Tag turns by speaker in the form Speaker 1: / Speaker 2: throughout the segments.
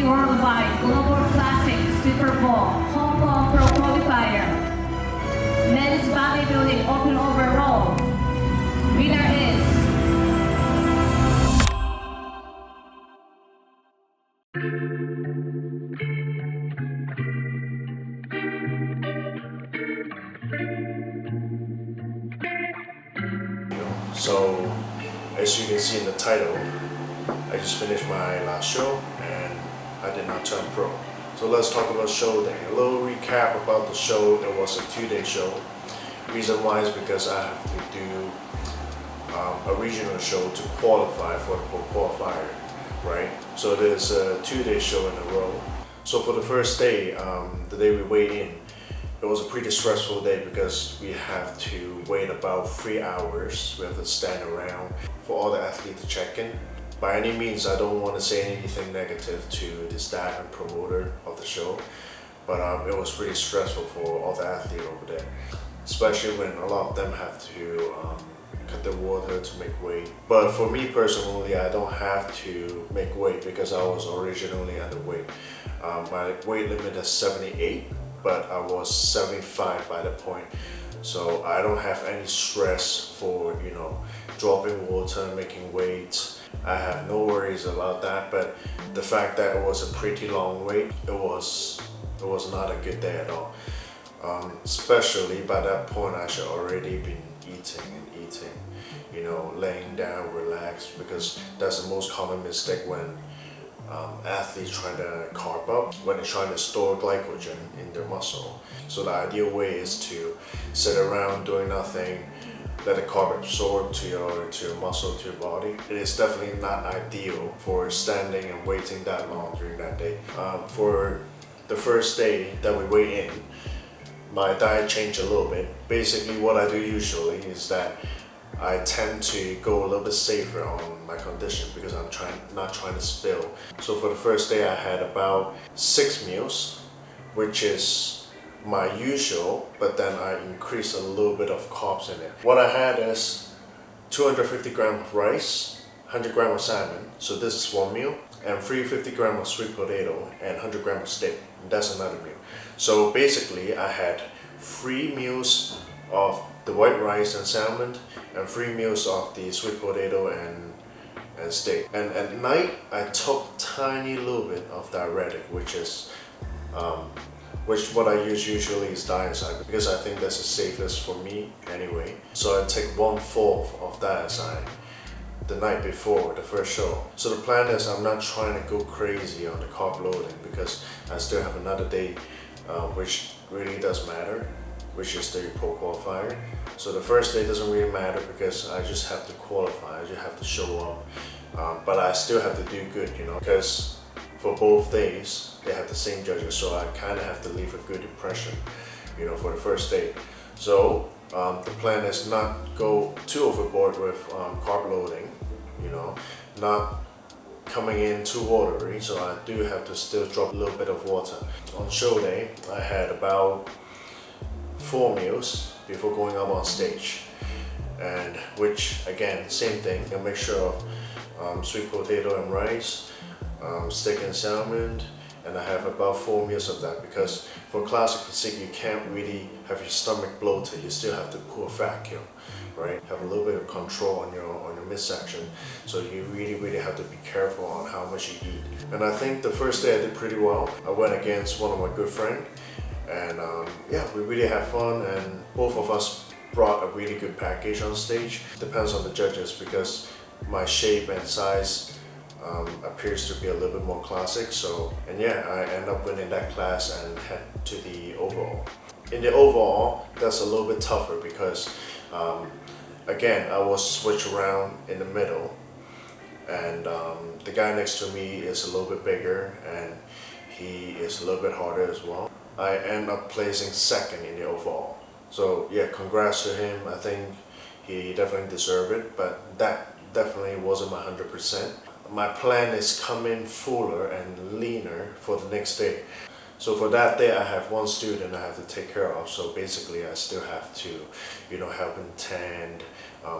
Speaker 1: Worldwide Global Classic Super Bowl Hong Kong Pro Qualifier Men's Bodybuilding Open Overall. Winner is
Speaker 2: So, as you can see in the title, I just finished my last show and I did not turn pro. So let's talk about show day. A little recap about the show. It was a 2-day show. Reason why is because I have to do a regional show to qualify for the pro qualifier, right? So there's a 2-day show in a row. So for the first day, the day we weighed in, it was a pretty stressful day because we have to wait about 3 hours. We have to stand around for all the athletes to check in. By any means, I don't want to say anything negative to the staff and promoter of the show, but it was pretty stressful for all the athletes over there, especially when a lot of them have to cut their water to make weight. But for me personally, I don't have to make weight because I was originally underweight. My weight limit is 78. But I was 75 by that point, so I don't have any stress for dropping water, making weight. I have no worries about that. But the fact that it was a pretty long wait, it was not a good day at all. Especially by that point, I should already been eating, laying down, relaxed, because that's the most common mistake when athletes trying to carb up, when they're trying to store glycogen in their muscle. So the ideal way is to sit around doing nothing, let the carb absorb to your muscle, to your body. It is definitely not ideal for standing and waiting that long during that day. For the first day that we weigh in, my diet changed a little bit. Basically what I do usually is that I tend to go a little bit safer on my condition because I'm not trying to spill. So for the first day I had about 6 meals, which is my usual, but then I increased a little bit of carbs in it. What I had is 250 grams of rice, 100 grams of salmon, so this is one meal, and 350 grams of sweet potato and 100 grams of steak, and that's another meal. So basically I had 3 meals of the white rice and salmon and 3 meals of the sweet potato and steak. And at night I took tiny little bit of diuretic, which what I use usually is diazide, because I think that's the safest for me anyway. So I take 1/4 of diazide the night before the first show. So the plan is I'm not trying to go crazy on the carb loading because I still have another day which really does matter, which is the pro qualifier. So the first day doesn't really matter because I just have to qualify, I just have to show up. But I still have to do good, because for both days they have the same judges, so I kind of have to leave a good impression, for the first day. So the plan is not go too overboard with carb loading, not coming in too watery, so I do have to still drop a little bit of water. On show day, I had about 4 meals before going up on stage, and which again, same thing, a mixture of sweet potato and rice, steak and salmon, and I have about 4 meals of that because for classic physique you can't really have your stomach bloated, you still have to pull a vacuum, right? Have a little bit of control on your midsection, so you really have to be careful on how much you eat. And I think the first day I did pretty well. I went against one of my good friends, and yeah, we really had fun, and both of us brought a really good package on stage. Depends on the judges because my shape and size appears to be a little bit more classic. So, and yeah, I end up winning that class and head to the overall. In the overall, that's a little bit tougher because again, I was switched around in the middle, and the guy next to me is a little bit bigger and he is a little bit harder as well. I end up placing 2nd in the overall. So yeah, congrats to him. I think he definitely deserved it, but that definitely wasn't my 100%. My plan is come in fuller and leaner for the next day. So for that day, I have 1 student I have to take care of. So basically, I still have to, help him tend,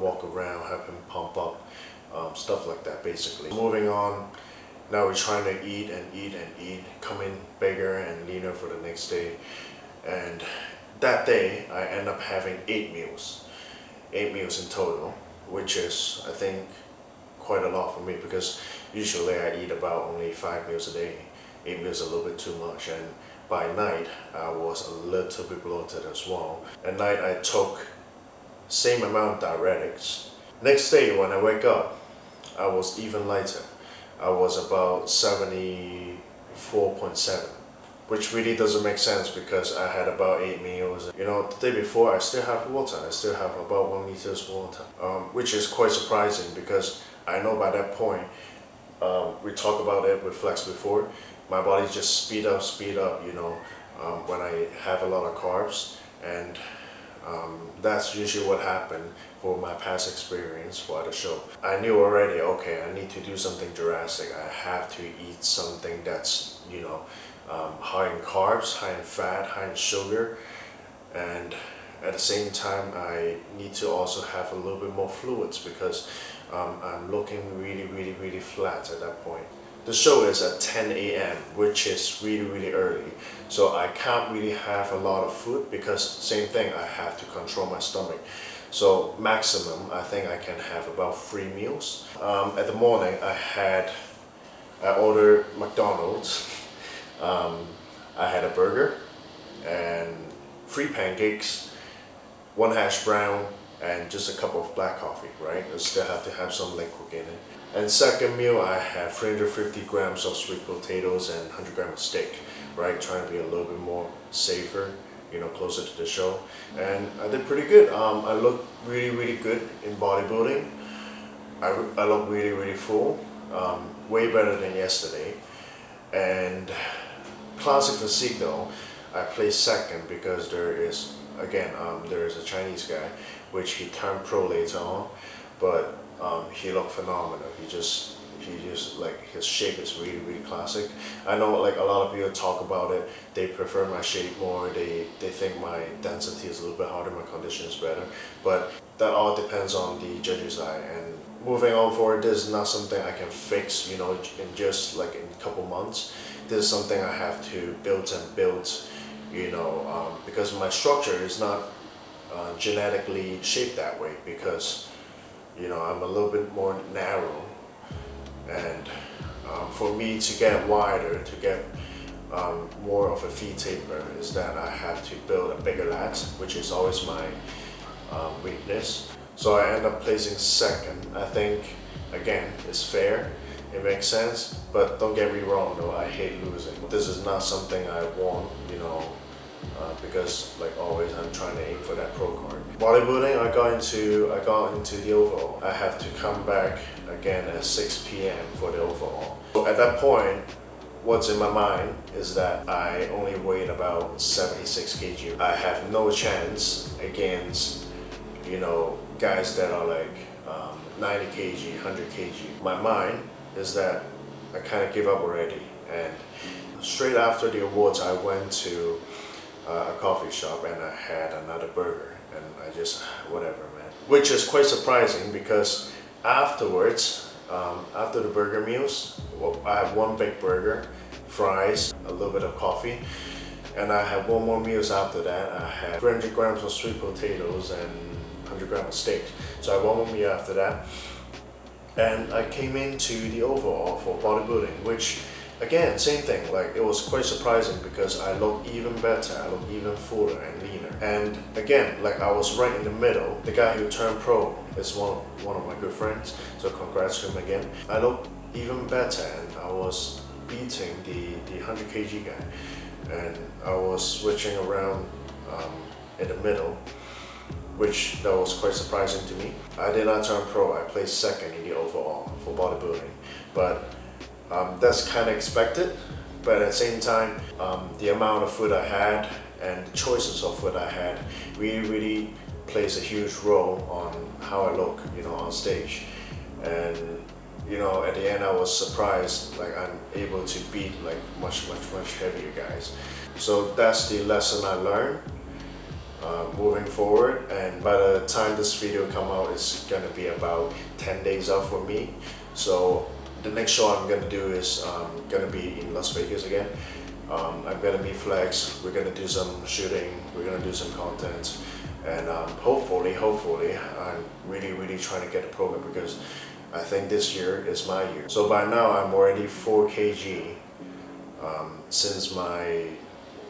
Speaker 2: walk around, help him pump up, stuff like that. Basically, moving on, Now we're trying to eat and eat and eat, coming bigger and leaner for the next day. And that day, I end up having 8 meals in total, which is, I think, quite a lot for me because usually I eat about only 5 meals a day. 8 meals is a little bit too much, and by night I was a little bit bloated as well. At night I took same amount of diuretics. Next day when I wake up, I was even lighter. I was about 74.7, which really doesn't make sense because I had about 8 meals. You know, the day before I still have water. I still have about 1 liter water, which is quite surprising because I know by that point, we talked about it with Flex before, my body just speed up, you know, when I have a lot of carbs, and that's usually what happened for my past experience for the show. I knew already, okay, I need to do something drastic. I have to eat something that's, you know, high in carbs, high in fat, high in sugar, and at the same time I need to also have a little bit more fluids because I'm looking really flat at that point. The show is at 10 a.m. which is really early, so I can't really have a lot of food because same thing, I have to control my stomach. So maximum I think I can have about 3 meals. At the morning I ordered McDonald's. I had a burger and 3 pancakes, 1 hash brown, and just a cup of black coffee, right? I still have to have some liquid in it. And second meal, I had 350 grams of sweet potatoes and 100 grams of steak, right? Trying to be a little bit more safer, you know, closer to the show. And I did pretty good. I looked really good in bodybuilding. I look really full, way better than yesterday. And classic physique though, I placed second because there is a Chinese guy, which he turned pro later on, but he looked phenomenal. He just like, his shape is really classic. I know like a lot of people talk about it, they prefer my shape more, they think my density is a little bit harder, my condition is better, but that all depends on the judge's eye. And moving on forward, this is not something I can fix, you know, in just like in a couple months. This is something I have to build, you know, because my structure is not genetically shaped that way, because, you know, I'm a little bit more narrow, and for me to get wider, to get more of a V taper, is that I have to build a bigger lats, which is always my weakness. So I end up placing second. I think, again, it's fair, it makes sense, but don't get me wrong though, I hate losing. This is not something I want, you know, because like always I'm trying to aim for that pro card. Bodybuilding, I got into the overall. I have to come back again at 6 p.m. for the overall. So at that point, what's in my mind is that I only weighed about 76 kg. I have no chance against, you know, guys that are like 90 kg, 100 kg. My mind is that I kind of give up already. And straight after the awards, I went to a coffee shop and I had another burger, and I just, whatever, man. Which is quite surprising because afterwards, after the burger meals, well, I had 1 big burger, fries, a little bit of coffee, and I had 1 more meals after that. I had 300 grams of sweet potatoes and 100 grams of steak. So I had 1 more meal after that. And I came into the overall for bodybuilding, which again, same thing, like it was quite surprising because I look even better, I look even fuller and leaner. And again, like I was right in the middle. The guy who turned pro is one of my good friends, so congrats to him again. I look even better, and I was beating the 100 kg guy, and I was switching around in the middle, which that was quite surprising to me. I did not turn pro, I placed second in the overall for bodybuilding, but that's kind of expected. But at the same time, the amount of food I had and the choices of food I had really plays a huge role on how I look, you know, on stage. And you know, at the end I was surprised, like I'm able to beat like much heavier guys. So that's the lesson I learned moving forward. And by the time this video come out, it's gonna be about 10 days out for me. So the next show I'm gonna do is gonna be in Las Vegas again. I'm gonna be flex. We're gonna do some shooting. We're gonna do some content, and hopefully, I'm really trying to get the program because I think this year is my year. So by now I'm already 4 kg since my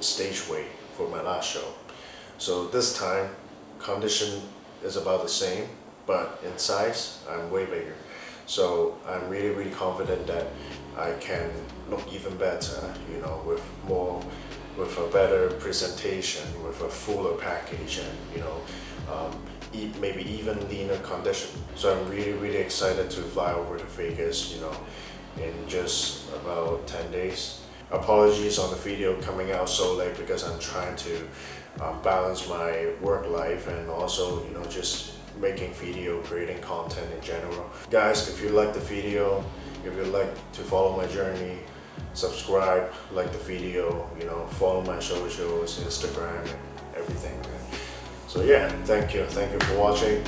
Speaker 2: stage weight for my last show. So this time, condition is about the same, but in size, I'm way bigger. So I'm really confident that I can look even better, you know, with a better presentation, with a fuller package, and you know, maybe even leaner condition. So I'm really excited to fly over to Vegas, you know, in just about 10 days. Apologies on the video coming out so late because I'm trying to balance my work life and also, you know, just making video, creating content in general. Guys, if you like the video, if you like to follow my journey, subscribe, like the video, you know, follow my socials, Instagram, and everything. So yeah, thank you for watching.